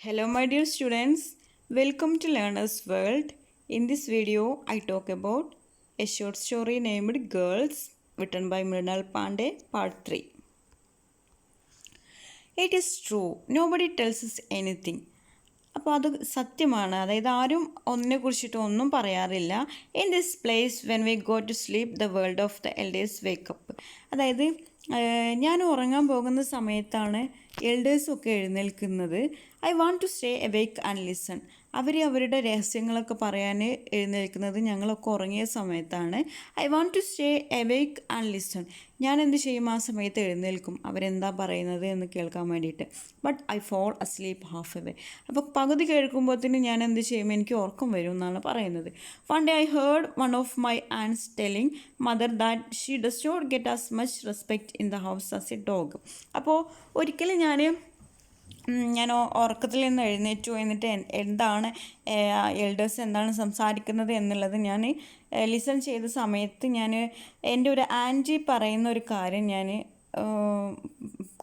Hello my dear students, welcome to Learner's World. In this video, I talk about a short story named Girls written by Mrinal Pandey, part 3. It is true, nobody tells us anything. അപ്പോൾ അത് സത്യമാണ്, അതായത് ആരും ഒന്നിനെ കുറിച്ചിട്ട് ഒന്നും പറയാറില്ല. In this place when we go to sleep the world of the elders wake up. അതായത് ഞാൻ ഉറങ്ങാൻ പോകുന്ന സമയത്താണ് എൽഡേഴ്സൊക്കെ എഴുന്നേൽക്കുന്നത്. I want to stay awake and listen. അവർ അവരുടെ രഹസ്യങ്ങളൊക്കെ പറയാൻ എഴുന്നേൽക്കുന്നത് ഞങ്ങളൊക്കെ ഉറങ്ങിയ സമയത്താണ്. I want to stay awake and listen. ഞാൻ എന്ത് ചെയ്യും, ആ സമയത്ത് എഴുന്നേൽക്കും അവരെന്താ പറയുന്നത് എന്ന് കേൾക്കാൻ വേണ്ടിയിട്ട്. But I fall asleep half away. അപ്പോൾ പകുതി കേൾക്കുമ്പോഴത്തേന് ഞാൻ എന്ത് ചെയ്യും, എനിക്ക് ഉറക്കം വരും എന്നാണ് പറയുന്നത്. One day I heard one of my aunts telling mother that she does not get as much respect in the house as a dog. അപ്പോൾ ഒരിക്കലും ഞാൻ ഉറക്കത്തിൽ നിന്ന് എഴുന്നേറ്റു. എന്നിട്ട് എന്താണ് എൽഡേഴ്സ് എന്താണ് സംസാരിക്കുന്നത് എന്നുള്ളത് ഞാൻ ലിസൺ ചെയ്ത സമയത്ത് ഞാൻ എൻ്റെ ഒരു ആൻറ്റി പറയുന്ന ഒരു കാര്യം ഞാൻ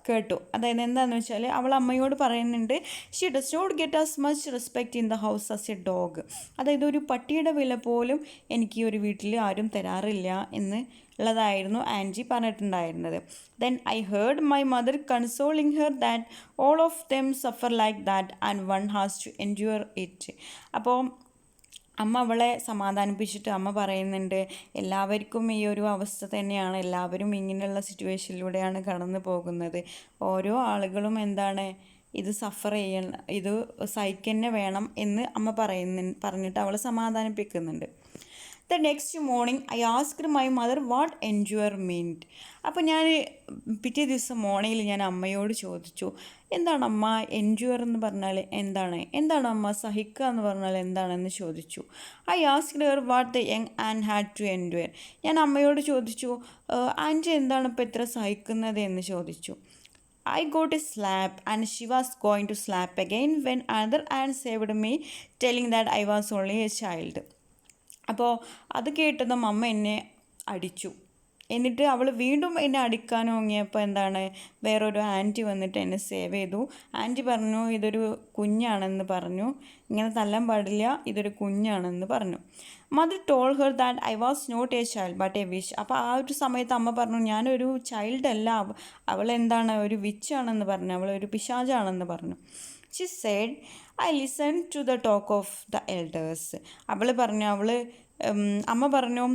കേട്ടു. അതായത് എന്താണെന്ന് വെച്ചാൽ അവൾ അമ്മയോട് പറയുന്നുണ്ട്, she does not get as much respect in the house as a dog. അതായത് ഒരു പട്ടിയുടെ വില പോലും എനിക്ക് ഈ ഒരു വീട്ടിൽ ആരും തരാറില്ല എന്ന് ഉള്ളതായിരുന്നു ആൻറ്റി പറഞ്ഞിട്ടുണ്ടായിരുന്നത്. Then I heard my mother consoling her that all of them suffer like that and one has to endure it. അപ്പോൾ അമ്മ അവളെ സമാധാനിപ്പിച്ചിട്ട് അമ്മ പറയുന്നുണ്ട്, എല്ലാവർക്കും ഈ ഒരു അവസ്ഥ തന്നെയാണ്, എല്ലാവരും ഇങ്ങനെയുള്ള സിറ്റുവേഷനിലൂടെയാണ് കടന്നു പോകുന്നത്. ഓരോ ആളുകളും ഇത് സഫർ ചെയ്യണം, ഇത് സഹിക്കന്നെ വേണം എന്ന് അമ്മ പറഞ്ഞിട്ട് അവളെ സമാധാനിപ്പിക്കുന്നുണ്ട്. The next morning I asked my mother what endure meant. അപ്പോൾ ഞാൻ പിറ്റേ ദിവസം മോർണിംഗിൽ ഞാൻ അമ്മയോട് ചോദിച്ചു, എന്താണ് അമ്മ എൻജോയർ എന്ന് പറഞ്ഞാൽ എന്താണ് അമ്മ സഹിക്കുക എന്ന് പറഞ്ഞാൽ എന്താണെന്ന് ചോദിച്ചു. I asked her what the young and had to enjoyer. ഞാൻ അമ്മയോട് ചോദിച്ചു, ആൻറ്റി എന്താണ് ഇപ്പോൾ ഇത്ര സഹിക്കുന്നത് എന്ന് ചോദിച്ചു. I got a slap and she was going to slap again when another aunt saved me, telling that I was only a child. അപ്പോൾ അത് കേട്ടതും അമ്മ എന്നെ അടിച്ചു. എന്നിട്ട് അവൾ വീണ്ടും എന്നെ അടിക്കാൻ തുടങ്ങിയപ്പോൾ വേറൊരു ആൻറ്റി വന്നിട്ട് എന്നെ സേവ് ചെയ്തു. ആൻറ്റി പറഞ്ഞു, ഇതൊരു കുഞ്ഞാണെന്ന് പറഞ്ഞു, ഇങ്ങനെ തല്ലാൻ പാടില്ല, ഇതൊരു കുഞ്ഞാണെന്ന് പറഞ്ഞു. Mother told her that I was not a child but a wish. അപ്പോൾ ആ ഒരു സമയത്ത് അമ്മ പറഞ്ഞു, ഞാനൊരു ചൈൽഡ് അല്ല, അവൾ ഒരു വിച്ചാണെന്ന് പറഞ്ഞു, അവളൊരു പിശാചാണെന്ന് പറഞ്ഞു. She said I listen to the talk of the elders. അമ്മ പറഞ്ഞു,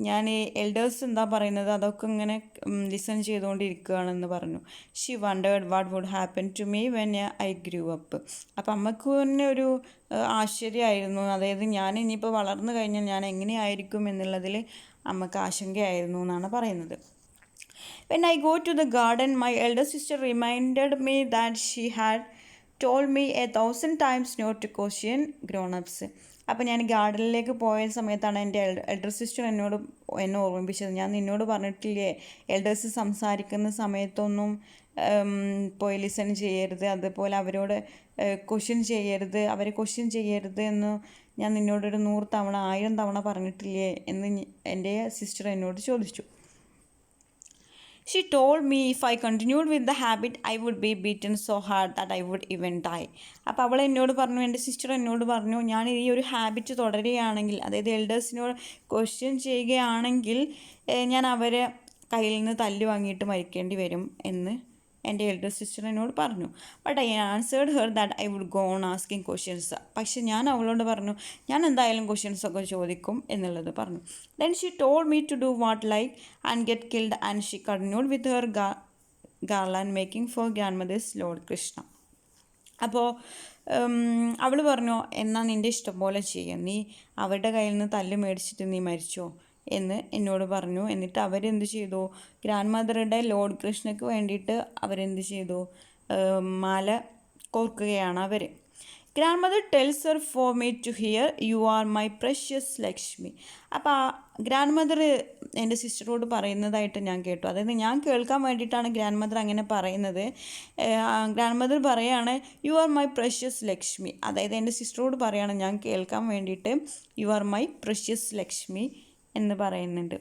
ഞാൻ എൽഡേഴ്സ് എന്താ പറയുന്നത് അതൊക്കെ ഇങ്ങനെ ലിസൺ ചെയ്തുകൊണ്ടിരിക്കുകയാണെന്ന് പറഞ്ഞു. She wondered what would happen to me when I grew up. അപ്പം അമ്മക്ക് തന്നെ ഒരു ആശ്ചര്യമായിരുന്നു, അതായത് ഞാൻ ഇനിയിപ്പോൾ വളർന്നു കഴിഞ്ഞാൽ ഞാൻ എങ്ങനെയായിരിക്കും എന്നുള്ളതിൽ അമ്മക്ക് ആശങ്കയായിരുന്നു എന്നാണ് പറയുന്നത്. When I go to the garden, my elder sister reminded me that she had told me 1,000 times not to question grown-ups. അപ്പോൾ ഞാൻ ഗാർഡനിലേക്ക് പോയ സമയത്താണ് എൻ്റെ എൽഡർ സിസ്റ്റർ എന്നെ ഓർമ്മിപ്പിച്ചത്, ഞാൻ നിന്നോട് പറഞ്ഞിട്ടില്ലേ എൽഡേഴ്സ് സംസാരിക്കുന്ന സമയത്തൊന്നും പോയി ലിസൺ ചെയ്യരുത്, അതുപോലെ അവരോട് അവരെ ക്വസ്റ്റ്യൻ ചെയ്യരുത് എന്ന് ഞാൻ നിന്നോടൊരു 100 തവണ 1000 തവണ പറഞ്ഞിട്ടില്ലേ എന്ന് എൻ്റെ സിസ്റ്റർ എന്നോട് ചോദിച്ചു. She told me if I continued with the habit, I would be beaten so hard that I would even die. അപ്പോൾ അവൾ എന്നോട് പറഞ്ഞു, എൻ്റെ സിസ്റ്റർ എന്നോട് പറഞ്ഞു, ഞാൻ ഈ ഒരു ഹാബിറ്റ് തുടരുകയാണെങ്കിൽ, അതായത് എൽഡേഴ്സിനോട് ക്വസ്റ്റ്യൻ ചെയ്യുകയാണെങ്കിൽ ഞാൻ അവരെ കയ്യിൽ നിന്ന് തല്ല് വാങ്ങിയിട്ട് മരിക്കേണ്ടി വരും എന്ന് എൻ്റെ എൽഡർ സിസ്റ്റർ എന്നോട് പറഞ്ഞു. But I answered her that I would go on asking questions. പക്ഷെ ഞാൻ അവളോട് പറഞ്ഞു, ഞാൻ എന്തായാലും ക്വസ്റ്റ്യൻസൊക്കെ ചോദിക്കും എന്നുള്ളത് പറഞ്ഞു. Then she told me to do what like and get killed and she continued with her garland making for grandmother's Lord Krishna. അപ്പോൾ അവൾ പറഞ്ഞു, എന്നാൽ നിൻ്റെ ഇഷ്ടം പോലെ ചെയ്യാം, നീ അവരുടെ കയ്യിൽ നിന്ന് തല്ല് മേടിച്ചിട്ട് നീ മരിച്ചോ എന്ന് എന്നോട് പറഞ്ഞു. എന്നിട്ട് അവരെന്ത് ചെയ്തു, ഗ്രാൻഡ് മദറുടെ ലോർഡ് കൃഷ്ണയ്ക്ക് വേണ്ടിയിട്ട് അവരെന്ത് ചെയ്തു, മാല കോർക്കുകയാണ് അവർ. Grandmother tells her for me to hear you are my precious Lakshmi. അപ്പോൾ ഗ്രാൻഡ് മദർ എൻ്റെ സിസ്റ്ററോട് പറയുന്നതായിട്ട് ഞാൻ കേട്ടു, അതായത് ഞാൻ കേൾക്കാൻ വേണ്ടിയിട്ടാണ് ഗ്രാൻഡ് മദർ അങ്ങനെ പറയുന്നത്. ഗ്രാൻഡ് മദർ പറയാണ്, U are my precious Lakshmi, അതായത് എൻ്റെ സിസ്റ്ററോട് പറയാണ് ഞാൻ കേൾക്കാൻ വേണ്ടിയിട്ട് U are my precious Lakshmi എന്ന് പറയുന്നുണ്ട്.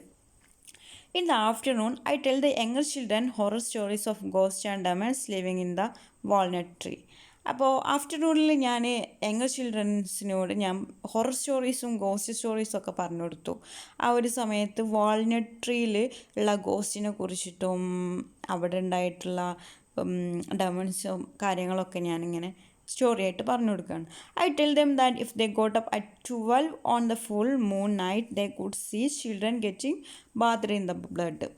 In the afternoon, I tell the younger children horror stories of ghosts and demons living in the walnut tree. അപ്പോൾ ആഫ്റ്റർനൂണിൽ ഞാൻ യങ്ങർ ചിൽഡ്രൻസിനോട് ഞാൻ ഹൊറർ സ്റ്റോറീസും ഗോസ്റ്റ് സ്റ്റോറീസും ഒക്കെ പറഞ്ഞു കൊടുത്തു. ആ ഒരു സമയത്ത് വാൾനട്ട് ട്രീയിൽ ഉള്ള ഗോസ്റ്റിനെ കുറിച്ചിട്ടും അവിടെ ഉണ്ടായിട്ടുള്ള ഡെമൺസും കാര്യങ്ങളൊക്കെ ഞാനിങ്ങനെ സ്റ്റോറി ആയിട്ട് പറഞ്ഞു കൊടുക്കുകയാണ്. I tell them that if they got up at 12 on the full moon night they could see children getting bathed in the blood.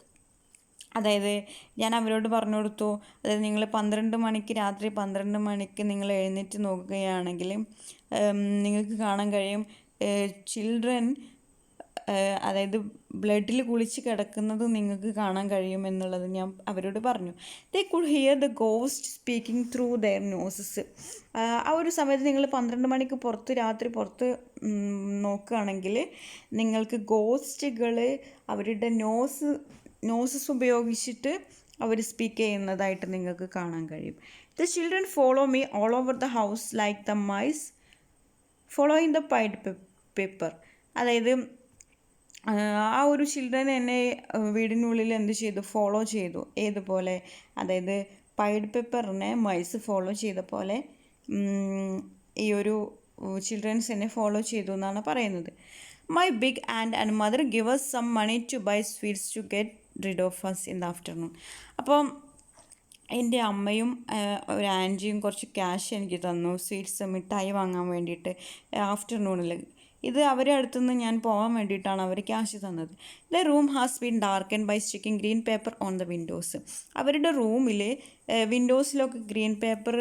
അതായത് ഞാൻ അവരോട് പറഞ്ഞു കൊടുത്തു, അതായത് നിങ്ങൾ 12 മണിക്ക് രാത്രി 12 മണിക്ക് നിങ്ങൾ എഴുന്നേറ്റ് നോക്കുകയാണെങ്കിൽ നിങ്ങൾക്ക് കാണാൻ കഴിയും ചിൽഡ്രൻ അതായത് ബ്ലഡിൽ കുളിച്ച് കിടക്കുന്നത് നിങ്ങൾക്ക് കാണാൻ കഴിയുമെന്നുള്ളത് ഞാൻ അവരോട് പറഞ്ഞു. They could here the ghost speaking through there noses. ആ ഒരു സമയത്ത് നിങ്ങൾ 12 മണിക്ക് രാത്രി പുറത്ത് നോക്കുകയാണെങ്കിൽ നിങ്ങൾക്ക് ഗോസ്റ്റുകൾ അവരുടെ നോസസ് ഉപയോഗിച്ചിട്ട് അവർ സ്പീക്ക് ചെയ്യുന്നതായിട്ട് നിങ്ങൾക്ക് കാണാൻ കഴിയും. The children follow me all over the house like the mice following the pied paper. അതായത് ആ ഒരു ചിൽഡ്രൻ എന്നെ വീടിനുള്ളിൽ എന്ത് ചെയ്തു, ഫോളോ ചെയ്തു. ഏതുപോലെ, അതായത് പൈഡ് പേപ്പറിനെ മൈസ് ഫോളോ ചെയ്ത പോലെ ഈ ഒരു ചിൽഡ്രൻസ് എന്നെ ഫോളോ ചെയ്തു എന്നാണ് പറയുന്നത്. My big and mother give us some money to buy sweets to get rid of us in the afternoon. അപ്പം എൻ്റെ അമ്മയും ഒരു ആൻറ്റിയും കുറച്ച് ക്യാഷ് എനിക്ക് തന്നു സ്വീറ്റ്സ് മിഠായി വാങ്ങാൻ വേണ്ടിയിട്ട് ആഫ്റ്റർനൂണിൽ. ഇത് അവരുടെ അടുത്തുനിന്ന് ഞാൻ പോകാൻ വേണ്ടിയിട്ടാണ് അവർ ക്യാഷ് തന്നത്. The room has been darken by sticking green paper on the windows. അവരുടെ റൂമിൽ വിൻഡോസിലൊക്കെ ഗ്രീൻ പേപ്പർ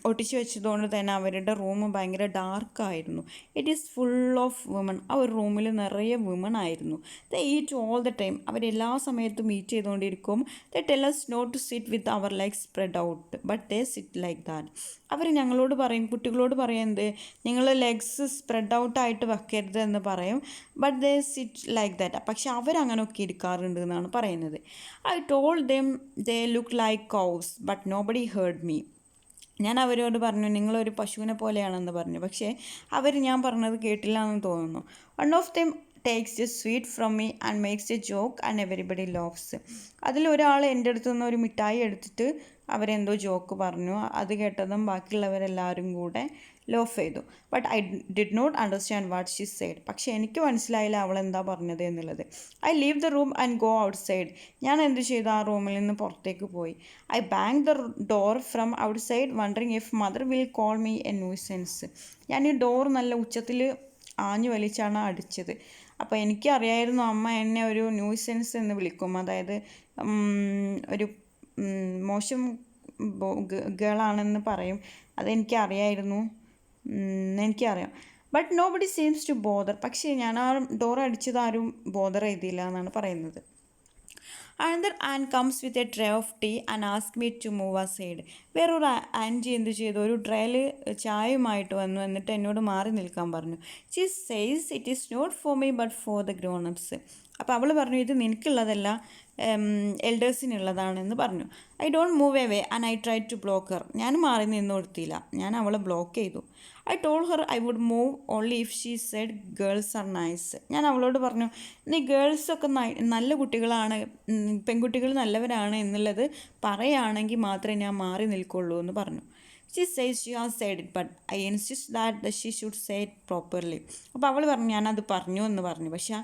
ഒട്ടിച്ച് വെച്ചതുകൊണ്ട് തന്നെ അവരുടെ റൂം ഭയങ്കര ഡാർക്കായിരുന്നു. It is full of woman. ആ ഒരു റൂമിൽ നിറയെ വുമൺ ആയിരുന്നു. They eat all the time. അവരെല്ലാ സമയത്തും ഈറ്റ് ചെയ്തുകൊണ്ടിരിക്കും. They tell us not to sit with അവർ legs spread out but they sit like that. അവർ ഞങ്ങളോട് പറയും, കുട്ടികളോട് പറയുന്നത് നിങ്ങൾ ലെഗ്സ് സ്പ്രെഡ് ഔട്ടായിട്ട് വെക്കരുത് എന്ന് പറയും. But they sit like that. പക്ഷെ അവരങ്ങനെയൊക്കെ ഇരിക്കാറുണ്ട് എന്നാണ് പറയുന്നത്. I told them they look like cows but nobody heard me. ഞാൻ അവരോട് പറഞ്ഞു നിങ്ങളൊരു പശുവിനെ പോലെയാണെന്ന് പറഞ്ഞു. പക്ഷേ ഞാൻ പറഞ്ഞത് കേട്ടില്ല എന്ന് തോന്നുന്നു. One of them takes a sweet from me and makes a joke and everybody loves. അതിലൊരാൾ എൻ്റെ അടുത്തു നിന്ന് ഒരു മിഠായി എടുത്തിട്ട് അവരെന്തോ ജോക്ക് പറഞ്ഞു. അത് കേട്ടതും ബാക്കിയുള്ളവരെല്ലാവരും കൂടെ ലോഫ് ചെയ്തു. But I did not understand what she said. പക്ഷേ എനിക്ക് മനസ്സിലായില്ല അവൾ എന്താ പറഞ്ഞത് എന്നുള്ളത്. I leave the room and go outside. ഞാൻ എന്ത് ചെയ്തു, ആ റൂമിൽ നിന്ന് പുറത്തേക്ക് പോയി. I bang the door from outside wondering if mother will call me a nuisance. ഞാൻ ഈ ഡോർ നല്ല ഉച്ചത്തിൽ ആഞ്ഞു വലിച്ചാണ് അടിച്ചത്. അപ്പോൾ എനിക്കറിയായിരുന്നു അമ്മ എന്നെ ഒരു ന്യൂസെൻസ് എന്ന് വിളിക്കും, അതായത് ഒരു മോശം ഗേളാണെന്ന് പറയും. അതെനിക്കറിയായിരുന്നു, എനിക്കറിയാം. But nobody seems to bother. പക്ഷേ ഞാൻ ആ ഡോർ അടിച്ചത് ആരും ബോദർ ചെയ്തില്ല എന്നാണ് പറയുന്നത്. Another and comes with a tray of tea and ask me to move aside. വേറൊരു ആൻറ്റി എന്ത് ചെയ്തു, ഒരു ട്രേയിൽ ചായയുമായിട്ട് വന്നു. എന്നിട്ട് എന്നോട് മാറി നിൽക്കാൻ പറഞ്ഞു. She says it is not for me but for the grownups. അപ്പോൾ അവൾ പറഞ്ഞു ഇത് നിനക്കുള്ളതല്ല, എൽഡേഴ്സിനുള്ളതാണെന്ന് പറഞ്ഞു. I don't move away and I try to block her. ഞാൻ മാറി നിന്ന് കൊടുത്തില്ല, ഞാൻ അവളെ ബ്ലോക്ക് ചെയ്തു. I told her I would move only if she said girls are nice. ഞാൻ അവളോട് പറഞ്ഞു നീ ഗേൾസൊക്കെ നല്ല കുട്ടികളാണ്, പെൺകുട്ടികൾ നല്ലവരാണ് എന്നുള്ളത് പറയുകയാണെങ്കിൽ മാത്രമേ ഞാൻ മാറി നിൽക്കുള്ളൂ എന്ന് പറഞ്ഞു. She says she has said it but I insist that she should say it properly. അപ്പോൾ അവൾ പറഞ്ഞു ഞാനത് പറഞ്ഞു എന്ന് പറഞ്ഞു. പക്ഷേ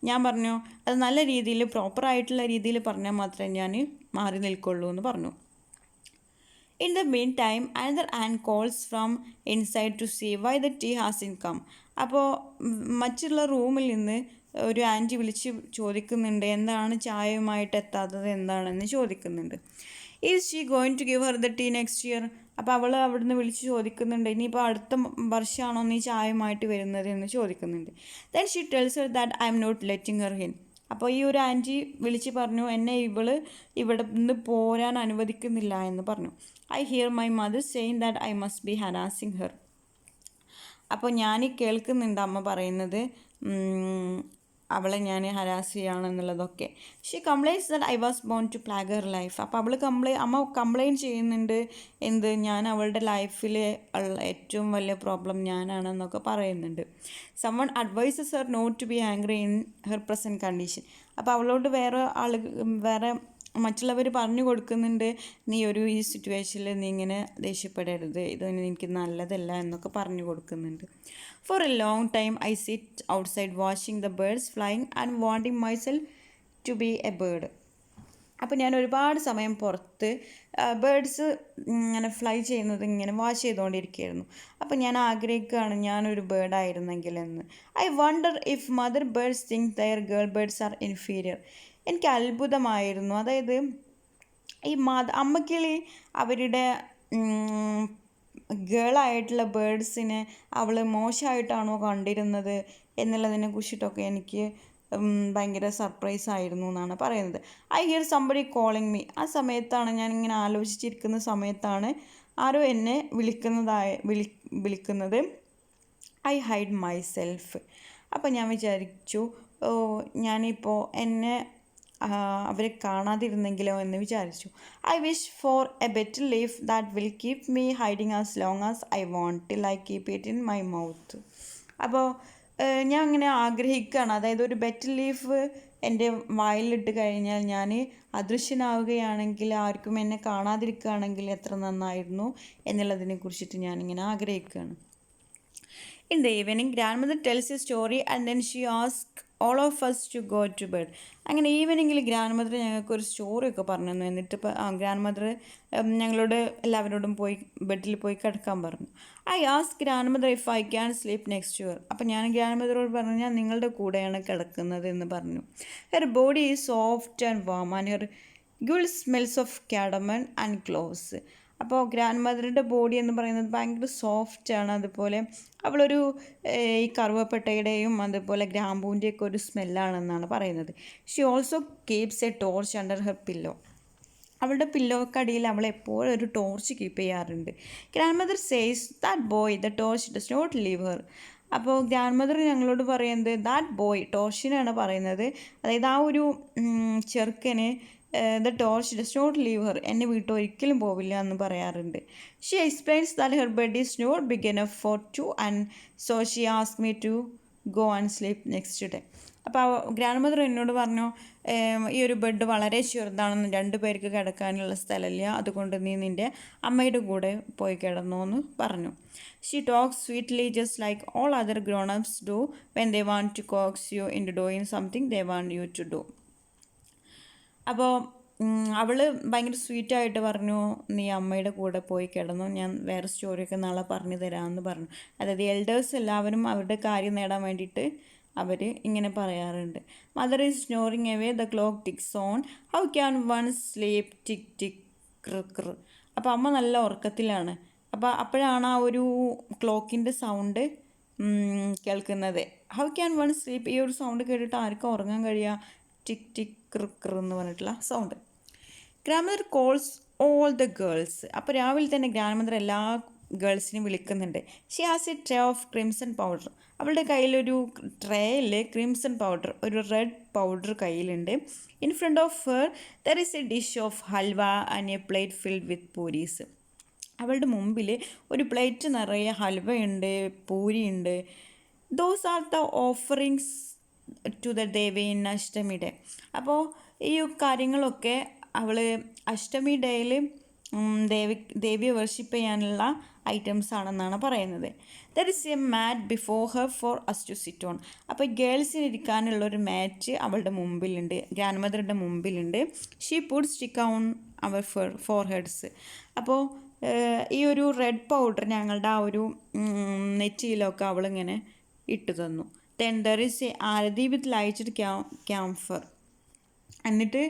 ഞാൻ പറഞ്ഞു അത് നല്ല രീതിയിൽ പ്രോപ്പറായിട്ടുള്ള രീതിയിൽ പറഞ്ഞാൽ മാത്രമേ ഞാൻ മാറി നിൽക്കുള്ളൂ എന്ന് പറഞ്ഞു. In the meantime, another aunt calls from inside to see why the tea hasn't come. അപ്പോൾ മറ്റുള്ള റൂമിൽ നിന്ന് ഒരു ആൻറ്റി വിളിച്ച് ചോദിക്കുന്നുണ്ട് എന്താണ് ചായയുമായിട്ട് എത്താത്തത് എന്താണെന്ന് ചോദിക്കുന്നുണ്ട്. Is she going to give her the tea next year. അപ്പോൾ അവൾ അവിടുന്ന് വിളിച്ച് ചോദിക്കുന്നുണ്ട് ഇനിയിപ്പോൾ അടുത്ത വർഷമാണോ നീ ചായയുമായിട്ട് വരുന്നത് എന്ന് ചോദിക്കുന്നുണ്ട്. Then she tells her that I am not letting her in. അപ്പോൾ ഈ ഒരു ആൻറ്റി വിളിച്ച് പറഞ്ഞു എന്നെ ഇവിടെ നിന്ന് പോരാൻ അനുവദിക്കുന്നില്ല എന്ന് പറഞ്ഞു. I hear my mother saying that I must be harassing her. അപ്പോൾ ഞാൻ കേൾക്കുന്നുണ്ട് അമ്മ പറയുന്നത് അവളെ ഞാൻ ഹരാസ് ചെയ്യുകയാണെന്നുള്ളതൊക്കെ. She complains that I was born to plague her life. അപ്പോൾ അമ്മ കംപ്ലൈൻറ്റ് ചെയ്യുന്നുണ്ട് ഞാൻ അവളുടെ ലൈഫിൽ ഏറ്റവും വലിയ പ്രോബ്ലം ഞാനാണെന്നൊക്കെ പറയുന്നുണ്ട്. Someone advises her not to be angry in her present condition. അപ്പോൾ അവളോട് വേറെ മറ്റുള്ളവർ പറഞ്ഞു കൊടുക്കുന്നുണ്ട്, നീ ഈ സിറ്റുവേഷനിൽ നീ ഇങ്ങനെ ദേഷ്യപ്പെടരുത്, ഇതൊന്നും എനിക്ക് നല്ലതല്ല എന്നൊക്കെ പറഞ്ഞു കൊടുക്കുന്നുണ്ട്. For a long time I sit outside watching the birds flying and wanting myself to be a bird. അപ്പോൾ ഞാൻ ഒരുപാട് സമയം പുറത്ത് ബേർഡ്സ് ഇങ്ങനെ ഫ്ലൈ ചെയ്യുന്നത് ഇങ്ങനെ വാച്ച് ചെയ്തുകൊണ്ടിരിക്കുകയായിരുന്നു. അപ്പോൾ ഞാൻ ആഗ്രഹിക്കുകയാണ് ഞാനൊരു ബേർഡായിരുന്നെങ്കിലെന്ന്. I wonder if mother birds think their girl birds are inferior. എനിക്ക് അത്ഭുതമായിരുന്നു. അതായത് ഈ അമ്മക്കിളി അവരുടെ ഗേളായിട്ടുള്ള ബേർഡ്സിനെ അവൾ മോശമായിട്ടാണോ കണ്ടിരുന്നത് എന്നുള്ളതിനെ കുറിച്ചിട്ടൊക്കെ എനിക്ക് ഭയങ്കര സർപ്രൈസ് ആയിരുന്നു എന്നാണ് പറയുന്നത്. I here somebody calling me. ആ സമയത്താണ് ഞാനിങ്ങനെ ആലോചിച്ചിരിക്കുന്ന സമയത്താണ് ആരോ എന്നെ വിളിക്കുന്നത്. I hide my self. അപ്പോൾ ഞാൻ വിചാരിച്ചു, ഞാനിപ്പോൾ എന്നെ അവർ കാണാതിരുന്നെങ്കിലോ എന്ന് വിചാരിച്ചു. I wish four A better leaf that will keep me hiding as long as I want till I keep it in my mouth. അപ്പോൾ ഞാൻ അങ്ങനെ ആഗ്രഹിക്കുകയാണ്, അതായത് ഒരു ബെറ്റർ ലീഫ് എൻ്റെ വായിലിട്ട് കഴിഞ്ഞാൽ ഞാൻ അദൃശ്യനാവുകയാണെങ്കിൽ, ആർക്കും എന്നെ കാണാതിരിക്കുകയാണെങ്കിൽ എത്ര നന്നായിരുന്നു എന്നുള്ളതിനെ കുറിച്ചിട്ട് ഞാനിങ്ങനെ ആഗ്രഹിക്കുകയാണ്. In the evening, grandmother tells a story and then she asks all of us to go to bed. അങ്ങനെ ഈവനിങ്ങിൽ ഗ്രാൻഡ് ഞങ്ങൾക്കൊരു സ്റ്റോറിയൊക്കെ പറഞ്ഞു തന്നു. എന്നിട്ട് ഗ്രാൻഡ് മദർ ഞങ്ങളോട് എല്ലാവരോടും ബെഡിൽ പോയി കിടക്കാൻ പറഞ്ഞു. I ask grandmother if I can sleep next to her. അപ്പം ഞാൻ ഗ്രാൻഡ് മദറോട് പറഞ്ഞു, ഞാൻ നിങ്ങളുടെ കൂടെയാണ് കിടക്കുന്നത് എന്ന് പറഞ്ഞു. Her body is soft and warm and her ഗുൾ smells of cardamom and cloves. അപ്പോൾ ഗ്രാൻഡ് മദറിൻ്റെ ബോഡി എന്ന് പറയുന്നത് ഭയങ്കര സോഫ്റ്റാണ്. അതുപോലെ അവളൊരു ഈ കറുവപ്പട്ടയുടെയും അതുപോലെ ഗ്രാമ്പൂവിൻ്റെയൊക്കെ ഒരു സ്മെല്ലാണെന്നാണ് പറയുന്നത്. She also keeps a torch under her pillow. അവളുടെ പില്ലോക്കടിയിൽ അവൾ എപ്പോഴും ഒരു ടോർച്ച് കീപ്പ് ചെയ്യാറുണ്ട്. Grandmother says that boy the torch does not leave her. അപ്പോൾ ഗ്രാൻഡ് മദർ ഞങ്ങളോട് പറയുന്നത് ദാറ്റ് ബോയ്, ടോർച്ചിനാണ് പറയുന്നത്, അതായത് ആ ഒരു ചെറുക്കന് the torch does not leave her, എന്നെ വീട്ടിൽ ഒരിക്കലും പോവില്ല എന്ന് പറയാറുണ്ട്. She explains that her bed is not big enough for two and so she ask me to go and sleep next day. അപ്പോൾ ഗ്രാൻഡ് മദർ എന്നോട് പറഞ്ഞു, ഈ ഒരു ബെഡ് വളരെ ചെറുതാണെന്ന്, 2 പേർക്ക് കിടക്കാനുള്ള സ്ഥലമില്ല, അതുകൊണ്ട് നീ നിൻ്റെ അമ്മയുടെ കൂടെ പോയി കിടന്നു എന്ന് പറഞ്ഞു. She talks sweetly just like all other grown ups do when they want to coax you in to doing something they want you to do. അപ്പോൾ അവൾ ഭയങ്കര സ്വീറ്റായിട്ട് പറഞ്ഞു, നീ അമ്മയുടെ കൂടെ പോയി കിടന്നു, ഞാൻ വേറെ സ്റ്റോറിയൊക്കെ നാളെ പറഞ്ഞു തരാമെന്ന് പറഞ്ഞു. അതായത് എൽഡേഴ്സ് എല്ലാവരും അവരുടെ കാര്യം നേടാൻ വേണ്ടിയിട്ട് അവർ ഇങ്ങനെ പറയാറുണ്ട്. Mother is snoring away the clock ticks on how can one sleep tick tick ക്ര ക്ര. അപ്പോൾ അമ്മ നല്ല ഉറക്കത്തിലാണ്. അപ്പോൾ അപ്പോഴാണ് ആ ഒരു ക്ലോക്കിൻ്റെ സൗണ്ട് കേൾക്കുന്നത്. ഹൗ ക്യാൻ വൺ സ്ലീപ്പ്, ഈ ഒരു സൗണ്ട് കേട്ടിട്ട് ആർക്കും ഉറങ്ങാൻ കഴിയുക? ടിക് ടിക് ക്ര ക്ര എന്ന് പറഞ്ഞിട്ടുള്ള sound. Grandmother calls all the girls. അപ്പോൾ രാവിലെ തന്നെ ഗ്രാൻഡ് മദർ എല്ലാ ഗേൾസിനെയും വിളിക്കുന്നുണ്ട്. She has a tray of crimson powder. അവളുടെ കയ്യിലൊരു ട്രേയിൽ ക്രിംസൺ പൗഡർ, ഒരു റെഡ് പൗഡർ കയ്യിലുണ്ട്. In front of her there is a dish of halwa and a plate filled with puris. അവളുടെ മുമ്പിൽ ഒരു പ്ലേറ്റ് നിറയെ ഹൽവയുണ്ട്, പൂരിയുണ്ട്. Those are the offerings to the Devi in Ashtami day. അപ്പോൾ ഈ കാര്യങ്ങളൊക്കെ അവൾ അഷ്ടമി ഡേയിൽ ദേവിയെ വർഷിപ്പ് ചെയ്യാനുള്ള ഐറ്റംസ് ആണെന്നാണ് പറയുന്നത്. There is a mat before her for us to sit on. അപ്പോൾ ഗേൾസിന് ഇരിക്കാനുള്ളൊരു മാറ്റ് അവളുടെ മുമ്പിലുണ്ട്, ഗ്രാൻഡ് മദറിൻ്റെ മുമ്പിലുണ്ട്. She put stick on our foreheads. അപ്പോൾ ഈ ഒരു റെഡ് പൗഡർ ഞങ്ങളുടെ ആ ഒരു നെറ്റിയിലൊക്കെ അവളിങ്ങനെ ഇട്ടു തന്നു. Then there is a aarti with lighted camphor. എന്നിട്ട്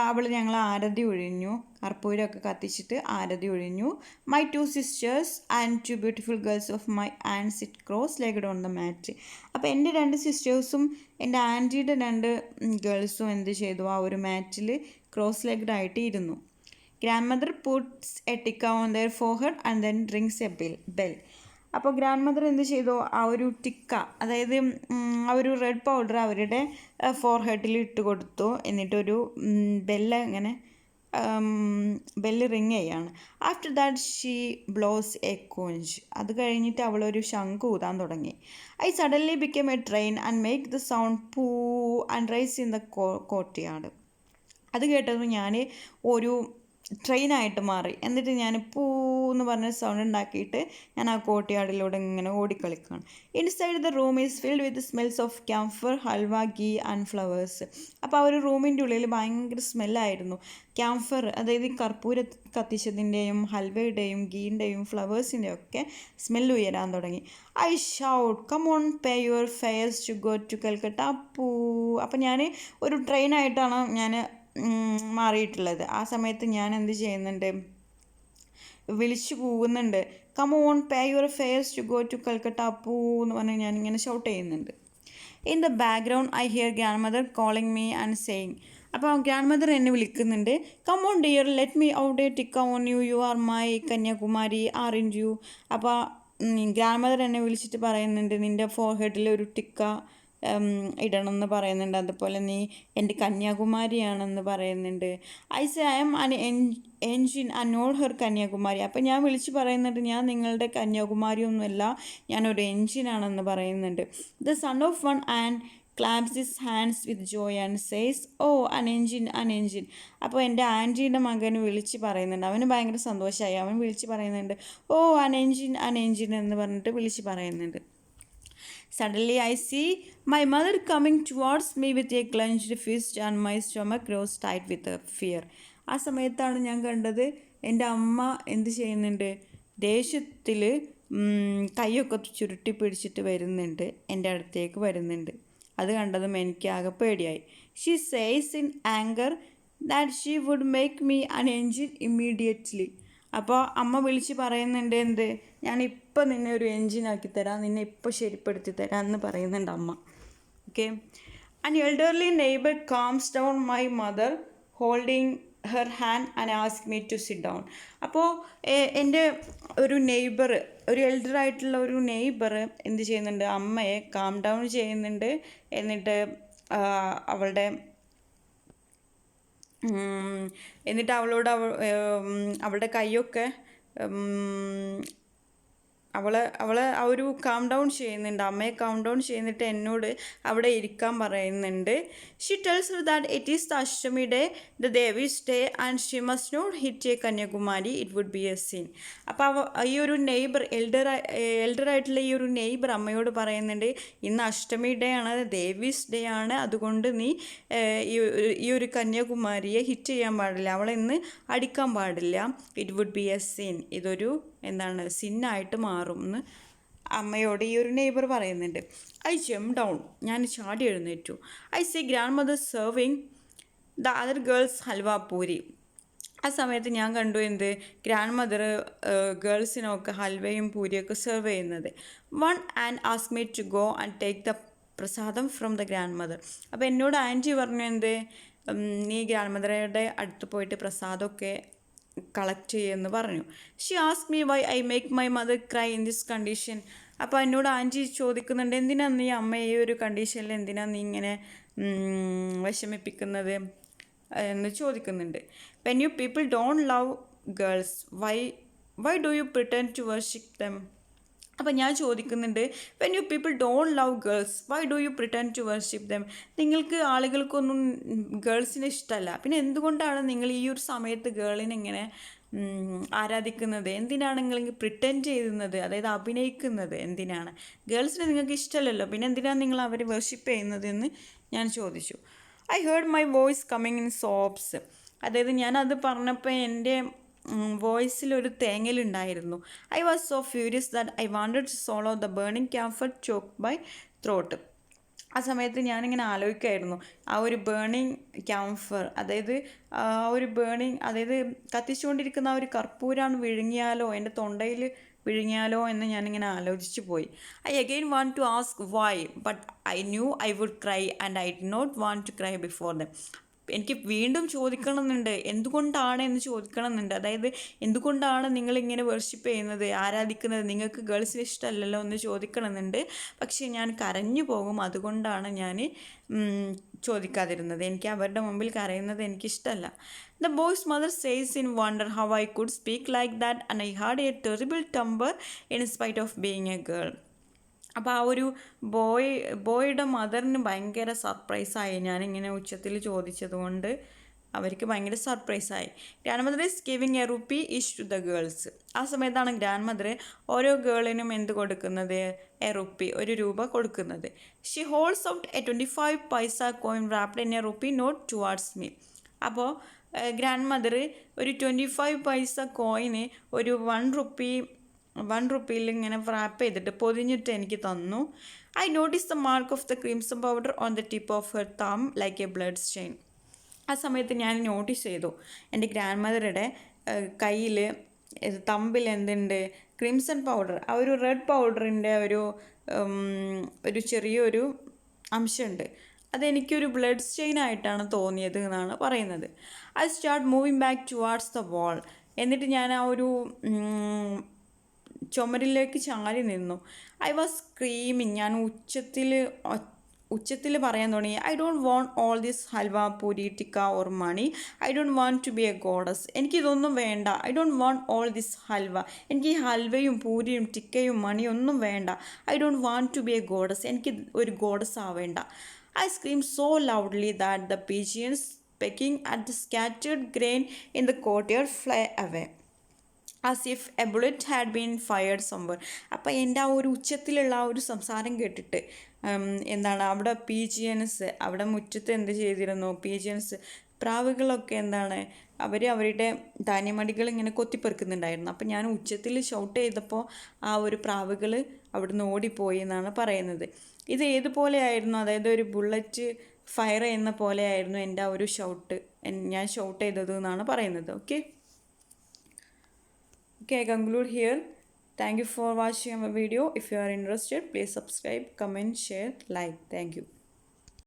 അവൾ ഞങ്ങൾ ആരതി ഒഴിഞ്ഞു, കർപ്പൂരമൊക്കെ കത്തിച്ചിട്ട് ആരതി ഒഴിഞ്ഞു. My 2 sisters and 2 beautiful girls of my and sit cross legged on the mat. അപ്പോൾ എൻ്റെ 2 സിസ്റ്റേഴ്സും എൻ്റെ ആൻറ്റിയുടെ 2 ഗേൾസും എന്ത് ചെയ്തു, ആ ഒരു മാറ്റിൽ ക്രോസ് ലെഗ്ഡ് ആയിട്ട് ഇരുന്നു. Grand mother puts A tika on their forehead and then rings A bell. അപ്പോൾ ഗ്രാൻഡ് മദർ എന്ത് ചെയ്തു, ആ ഒരു ടിക്ക, അതായത് ആ ഒരു റെഡ് പൗഡർ അവരുടെ ഫോർഹെഡിൽ ഇട്ട് കൊടുത്തു. എന്നിട്ടൊരു ബെല്ല് ഇങ്ങനെ ബെല്ല് റിങ് ചെയ്യാണ്. After that she blows a conch. അത് കഴിഞ്ഞിട്ട് അവളൊരു ശംഖ് ഊതാൻ തുടങ്ങി. I suddenly become a train and make the sound പൂ and rise in the courtyard. അത് കേട്ടതും ഞാൻ ഒരു ട്രെയിനായിട്ട് മാറി. എന്നിട്ട് ഞാൻ പൂ എന്ന് പറഞ്ഞ സൗണ്ട് ഉണ്ടാക്കിയിട്ട് ഞാൻ ആ കോർട്ട്യാർഡിലൂടെ ഇങ്ങനെ ഓടിക്കളിക്കുകയാണ്. Inside the room is filled with smells of camphor, halwa, ghee and flowers. അപ്പോൾ ആ ഒരു റൂമിൻ്റെ ഉള്ളിൽ ഭയങ്കര സ്മെല്ലായിരുന്നു. ക്യാംഫർ, അതായത് കർപ്പൂര കത്തിച്ചതിൻ്റെയും ഹൽവയുടെയും ഗീൻ്റെയും ഫ്ലവേഴ്സിൻ്റെയും ഒക്കെ സ്മെല്ല് ഉയരാൻ തുടങ്ങി. I shout come on pay your fares to go to Calcutta പൂ. അപ്പം ഞാൻ ഒരു ട്രെയിനായിട്ടാണ് ഞാൻ മാറിയിട്ടുള്ളത്. ആ സമയത്ത് ഞാൻ എന്ത് ചെയ്യുന്നുണ്ട്, വിളിച്ചു കൂവുന്നുണ്ട്. Come on pay your fares to go to Calcutta പൂ എന്ന് പറഞ്ഞ് ഞാനിങ്ങനെ ഷൗട്ട് ചെയ്യുന്നുണ്ട്. In the background I hear grandmother calling me and saying. അപ്പോൾ ഗ്രാൻഡ് മദർ എന്നെ വിളിക്കുന്നുണ്ട്. Come on dear let me out a tika on you, you are my Kanyakumari are in you. അപ്പോൾ grandmother എന്നെ വിളിച്ചിട്ട് പറയുന്നുണ്ട്, നിൻ്റെ ഫോർഹെഡിൽ ഒരു ടിക്ക ഇടണമെന്ന് പറയുന്നുണ്ട്. അതുപോലെ നീ എൻ്റെ കന്യാകുമാരിയാണെന്ന് പറയുന്നുണ്ട്. I say I am an engine and not her Kanyakumari. അപ്പം ഞാൻ വിളിച്ച് പറയുന്നുണ്ട്, ഞാൻ നിങ്ങളുടെ കന്യാകുമാരി ഒന്നുമല്ല, ഞാനൊരു എൻജിനാണെന്ന് പറയുന്നുണ്ട്. The son of one and claps his hands with joy and says oh an engine അൻ എൻജിൻ. അപ്പോൾ എൻ്റെ ആൻറ്റിയുടെ മകൻ വിളിച്ച് പറയുന്നുണ്ട്, അവന് ഭയങ്കര സന്തോഷമായി. അവൻ വിളിച്ച് പറയുന്നുണ്ട്, ഓ അൻ എൻജിൻ എന്ന് പറഞ്ഞിട്ട് വിളിച്ച് പറയുന്നുണ്ട്. Suddenly I see my mother coming towards me with a clenched fist and my stomach grows tight with fear. ആ സമയത്താണ് ഞാൻ കണ്ടത് എൻ്റെ അമ്മ എന്ത് ചെയ്യുന്നുണ്ട്, ദേഷ്യത്തിൽ കൈയൊക്കെ ചുരുട്ടി പിടിച്ചിട്ട് വരുന്നുണ്ട്, എൻ്റെ അടുത്തേക്ക് വരുന്നുണ്ട്. അത് കണ്ടതും എനിക്ക് ആകെ പേടിയായി. She says in anger that she would make me an engine immediately. അപ്പോൾ അമ്മ വിളിച്ച് പറയുന്നുണ്ട്, എന്ത്, ഞാനിപ്പോൾ നിന്നെ ഒരു എൻജിനാക്കി തരാം, നിന്നെ ഇപ്പോൾ ശരിപ്പെടുത്തി തരാം എന്ന് പറയുന്നുണ്ട് അമ്മ. Okay. An elderly neighbour comes down my mother holding her hand and ask me to sit down. അപ്പോൾ എൻ്റെ ഒരു നെയ്ബർ, ഒരു എൽഡറായിട്ടുള്ള ഒരു നെയ്ബർ എന്ത് ചെയ്യുന്നുണ്ട്, അമ്മയെ കാം ഡൗൺ ചെയ്യുന്നുണ്ട്. എന്നിട്ട് അവളോട് അവളുടെ കൈയൊക്കെ അവളെ ആ ഒരു കാം ഡൗൺ ചെയ്യുന്നുണ്ട്, അമ്മയെ കാം ഡൗൺ ചെയ്യുന്നിട്ട് എന്നോട് അവിടെ ഇരിക്കാൻ പറയുന്നുണ്ട്. She tells her that it is the Ashtami day, the Devi's day and she must not hit a Kanyakumari, it would be a sin. അപ്പോൾ ഈ ഒരു നെയ്ബർ, എൽഡറായിട്ടുള്ള ഈ ഒരു നെയ്ബർ അമ്മയോട് പറയുന്നുണ്ട്, ഇന്ന് അഷ്ടമി ഡേ ആണ്, ദേവീസ് ഡേ ആണ്, അതുകൊണ്ട് നീ ഈ ഒരു കന്യാകുമാരിയെ ഹിറ്റ് ചെയ്യാൻ പാടില്ല, അവളെ ഇന്ന് അടിക്കാൻ പാടില്ല, it would be a scene, ഇതൊരു സിന്നായിട്ട് മാറും എന്ന് അമ്മയോട് ഈ ഒരു നെയ്ബർ പറയുന്നുണ്ട്. ഐ ജംപ് ഡൗൺ, ഞാൻ ചാടി എഴുന്നേറ്റു. I see grandmother serving the other girls halwa puri. ആ സമയത്ത് ഞാൻ കണ്ടു എന്ത്, ഗ്രാൻഡ് മദർ ഗേൾസിനൊക്കെ ഹൽവയും പൂരിയൊക്കെ സെർവ് ചെയ്യുന്നത്. One and ask me to go and take the prasadam from the grandmother. അപ്പോൾ എന്നോട് ആൻറ്റി പറഞ്ഞു, എന്ത്, നീ ഗ്രാൻഡ് മദറുടെ അടുത്ത് പോയിട്ട് പ്രസാദമൊക്കെ കളക്ട് ചെയ്യുമെന്ന് പറഞ്ഞു. She ask me why I make my mother cry in this condition. അപ്പോൾ എന്നോട് ആൻറ്റി ചോദിക്കുന്നുണ്ട്, എന്തിനാണ് നീ അമ്മയെ ഈ ഒരു കണ്ടീഷനിൽ എന്തിനാണ് നീ ഇങ്ങനെ വിഷമിപ്പിക്കുന്നത് എന്ന് ചോദിക്കുന്നുണ്ട്. When you people don't love girls why do you pretend to worship them. അപ്പം ഞാൻ ചോദിക്കുന്നുണ്ട്, when you people don't love girls why do you pretend to worship them. നിങ്ങൾക്ക് ആളുകൾക്കൊന്നും ഗേൾസിനെ ഇഷ്ടമല്ല, പിന്നെ എന്തുകൊണ്ടാണ് നിങ്ങൾ ഈ ഒരു സമയത്ത് ഗേളിനെ ഇങ്ങനെ ആരാധിക്കുന്നത്? എന്തിനാണ് നിങ്ങൾ പ്രിറ്റൻഡ് ചെയ്യുന്നത്, അതായത് അഭിനയിക്കുന്നത് എന്തിനാണ്? ഗേൾസിനെ നിങ്ങൾക്ക് ഇഷ്ടമല്ലല്ലോ, പിന്നെ എന്തിനാണ് നിങ്ങൾ അവരെ വർഷിപ്പ് ചെയ്യുന്നത് എന്ന് ഞാൻ ചോദിച്ചു. I heard my voice coming in sobs. അതായത് ഞാനത് പറഞ്ഞപ്പോൾ എൻ്റെ വോയിസിലൊരു തേങ്ങലുണ്ടായിരുന്നു. I was so furious that I wanted to swallow the burning camphor choke by throat. ആ സമയത്ത് ഞാനിങ്ങനെ ആലോചിക്കായിരുന്നു, ആ ഒരു ബേണിംഗ് ക്യാംഫർ, അതായത് അതായത് കത്തിച്ചുകൊണ്ടിരിക്കുന്ന ആ ഒരു കർപ്പൂരാണ് വിഴുങ്ങിയാലോ, എൻ്റെ തൊണ്ടയിൽ വിഴുങ്ങിയാലോ എന്ന് ഞാനിങ്ങനെ ആലോചിച്ചു പോയി. I again want to ask why, but I knew I would cry and I did not want to cry before them. എനിക്ക് വീണ്ടും ചോദിക്കണമെന്നുണ്ട്, എന്തുകൊണ്ടാണ് എന്ന് ചോദിക്കണമെന്നുണ്ട്. അതായത് എന്തുകൊണ്ടാണ് നിങ്ങളിങ്ങനെ വർഷിപ്പ് ചെയ്യുന്നത്, ആരാധിക്കുന്നത്, നിങ്ങൾക്ക് ഗേൾസിന് ഇഷ്ടമല്ലല്ലോ എന്ന് ചോദിക്കണമെന്നുണ്ട്. പക്ഷേ ഞാൻ കരഞ്ഞു പോകും, അതുകൊണ്ടാണ് ഞാൻ ചോദിക്കാതിരുന്നത്. എനിക്ക് അവരുടെ മുമ്പിൽ കരയുന്നത് എനിക്കിഷ്ടമല്ല. The boy's mother says in wonder how I could speak like that and I had a terrible temper in spite of being a girl. അപ്പോൾ ആ ഒരു ബോയുടെ മദറിന് ഭയങ്കര സർപ്രൈസായി ഞാനിങ്ങനെ ഉച്ചത്തിൽ ചോദിച്ചത് കൊണ്ട്. അവർക്ക് ഭയങ്കര സർപ്രൈസായി. Grandmother is giving a rupee each to the girls. ആ സമയത്താണ് ഗ്രാൻഡ് മദർ ഓരോ ഗേളിനും എന്ത് കൊടുക്കുന്നത്, എ റുപ്പി, ഒരു രൂപ കൊടുക്കുന്നത്. ഷി ഹോൾഡ്സ് ഔട്ട് എ 25 പൈസ coin wrapped in A rupee note towards me. അപ്പോൾ ഗ്രാൻഡ് മദർ ഒരു 25 പൈസ കോയിന് ഒരു 1 റുപ്പിയിൽ ഇങ്ങനെ റാപ്പ് ചെയ്തിട്ട് പൊതിഞ്ഞിട്ട് എനിക്ക് തന്നു. I notice the mark of the crimson powder on the tip of her thumb like a blood stain. ആ സമയത്ത് ഞാൻ നോട്ടീസ് ചെയ്തു എൻ്റെ ഗ്രാൻഡ് മദറുടെ കയ്യിൽ തമ്പിൽ എന്തുണ്ട്, ക്രിംസൺ പൗഡർ, ആ ഒരു റെഡ് പൗഡറിൻ്റെ ഒരു ചെറിയൊരു അംശമുണ്ട്. അതെനിക്കൊരു ബ്ലഡ് സ്റ്റെയിൻ ആയിട്ടാണ് തോന്നിയത് എന്നാണ് പറയുന്നത്. I start moving back towards the wall. എന്നിട്ട് ഞാൻ ആ ഒരു ചുമരിലേക്ക് ചാരി നിന്നു. I was screaming. ഞാൻ ഉച്ചത്തിൽ പറയാൻ തുടങ്ങി. I don't want all this halwa, puri, tikka or money. I don't want to be a goddess. എനിക്കിതൊന്നും വേണ്ട. I don't want all this halwa. എനിക്ക് ഈ ഹൽവയും പൂരിയും ടിക്കയും മണിയും ഒന്നും വേണ്ട. I don't want to be a goddess. എനിക്ക് ഒരു ഗോഡസ് ആവേണ്ട. I scream so loudly that the pigeons pecking at the scattered grain in the courtyard fly away as if a bullet had been fired somewhere. അപ്പോൾ എൻ്റെ ആ ഒരു ഉച്ചത്തിലുള്ള ആ ഒരു സംസാരം കേട്ടിട്ട് എന്താണ് അവിടെ പീജിയൻസ്, അവിടെ മുറ്റത്ത് എന്ത് ചെയ്തിരുന്നു, പീജിയൻസ് പ്രാവുകളൊക്കെ എന്താണ് അവരുടെ ധാന്യമടികൾ ഇങ്ങനെ കൊത്തിപ്പെറുക്കുന്നുണ്ടായിരുന്നു. അപ്പോൾ ഞാൻ ഉച്ചത്തിൽ ഷൗട്ട് ചെയ്തപ്പോൾ ആ ഒരു പ്രാവുകൾ അവിടുന്ന് ഓടിപ്പോയി എന്നാണ് പറയുന്നത്. ഇത് ഏതുപോലെയായിരുന്നു, അതായത് ഒരു ബുള്ളറ്റ് ഫയർ ചെയ്യുന്ന പോലെയായിരുന്നു എൻ്റെ ആ ഒരു ഞാൻ ഷൗട്ട് ചെയ്തത് എന്നാണ് പറയുന്നത്. Okay, I conclude here. Thank you for watching our video. If you are interested, please subscribe, comment, share, like. Thank you.